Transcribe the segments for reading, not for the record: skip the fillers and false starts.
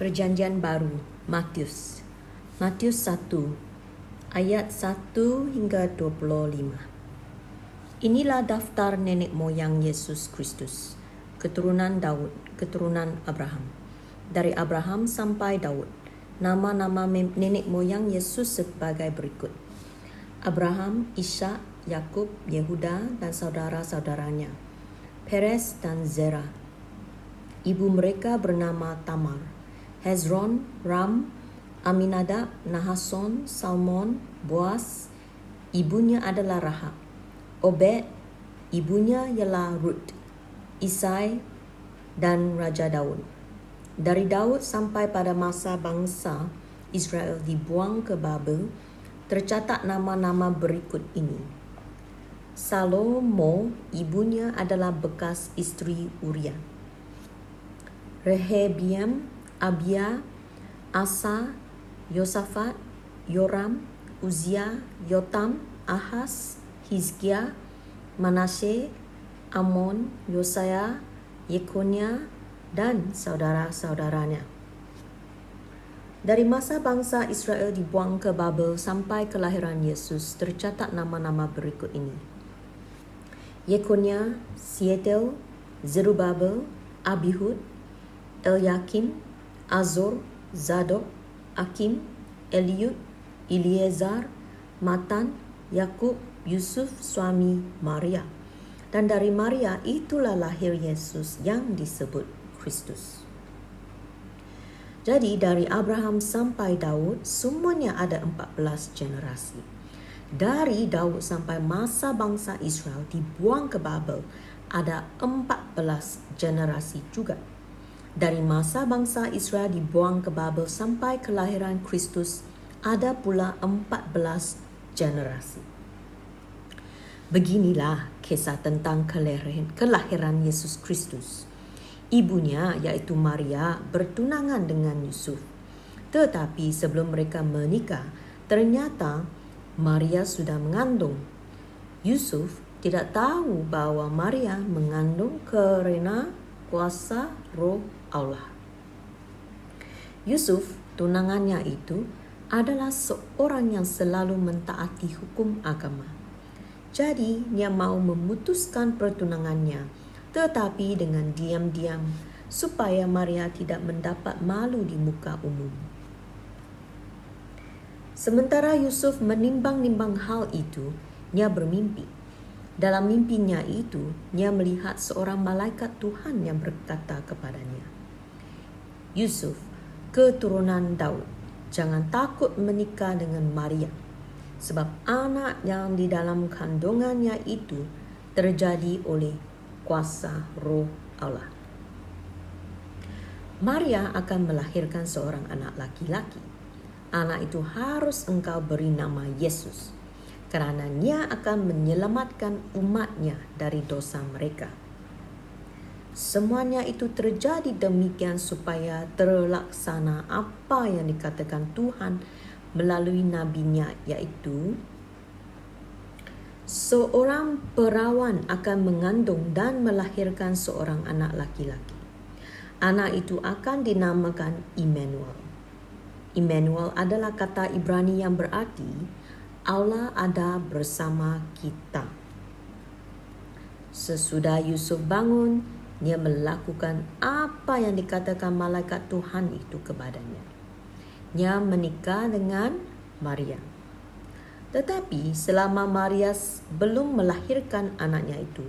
Perjanjian Baru, Matius 1 ayat 1 hingga 25. Inilah daftar nenek moyang Yesus Kristus, keturunan Daud, keturunan Abraham. Dari Abraham sampai Daud, nama-nama nenek moyang Yesus sebagai berikut: Abraham, Ishak, Yakub, Yehuda dan saudara-saudaranya, Perez dan Zerah. Ibu mereka bernama Tamar, Hezron, Ram, Aminadab, Nahason, Salmon, Boaz. Ibunya adalah Rahab. Obed, ibunya ialah Ruth, Isai dan Raja Daud. Dari Daud sampai pada masa bangsa Israel dibuang ke Babel, tercatat nama-nama berikut ini. Salomo, ibunya adalah bekas isteri Uria. Rehabiam, Abia, Asa, Yosafat, Yoram, Uzia, Yotam, Ahaz, Hizkia, Manasye, Amon, Yosaya, Yekonia dan saudara-saudaranya. Dari masa bangsa Israel dibuang ke Babel sampai kelahiran Yesus, tercatat nama-nama berikut ini: Yekonia, Sietel, Zerubabel, Abihud, Elyakim, Azor, Zadok, Akim, Eliud, Eliezer, Matan, Yakub, Yusuf suami Maria. Dan dari Maria itulah lahir Yesus yang disebut Kristus. Jadi dari Abraham sampai Daud semuanya ada 14 generasi. Dari Daud sampai masa bangsa Israel dibuang ke Babel ada 14 generasi juga. Dari masa bangsa Israel dibuang ke Babel sampai kelahiran Kristus ada pula 14 generasi. Beginilah kisah tentang kelahiran Yesus Kristus. Ibunya, yaitu Maria, bertunangan dengan Yusuf. Tetapi sebelum mereka menikah, ternyata Maria sudah mengandung. Yusuf tidak tahu bahwa Maria mengandung karena kuasa Roh Allah. Yusuf, tunangannya itu, adalah seorang yang selalu mentaati hukum agama. Jadi, dia mau memutuskan pertunangannya, tetapi dengan diam-diam, supaya Maria tidak mendapat malu di muka umum. Sementara Yusuf menimbang-nimbang hal itu, dia bermimpi. Dalam mimpinya itu, dia melihat seorang malaikat Tuhan yang berkata kepadanya, Yusuf, keturunan Daud, jangan takut menikah dengan Maria, sebab anak yang di dalam kandungannya itu terjadi oleh kuasa Roh Allah. Maria akan melahirkan seorang anak laki-laki. Anak itu harus engkau beri nama Yesus, kerana dia akan menyelamatkan umatnya dari dosa mereka. Semuanya itu terjadi demikian supaya terlaksana apa yang dikatakan Tuhan melalui nabinya, yaitu seorang perawan akan mengandung dan melahirkan seorang anak laki-laki. Anak itu akan dinamakan Immanuel. Immanuel adalah kata Ibrani yang berarti Allah ada bersama kita. Sesudah Yusuf bangun, dia melakukan apa yang dikatakan malaikat Tuhan itu kepadanya. Dia menikah dengan Maria. Tetapi selama Maria belum melahirkan anaknya itu,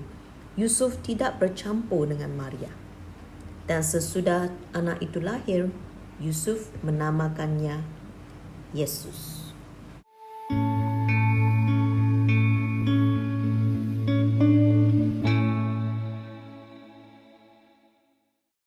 Yusuf tidak bercampur dengan Maria. Dan sesudah anak itu lahir, Yusuf menamakannya Yesus.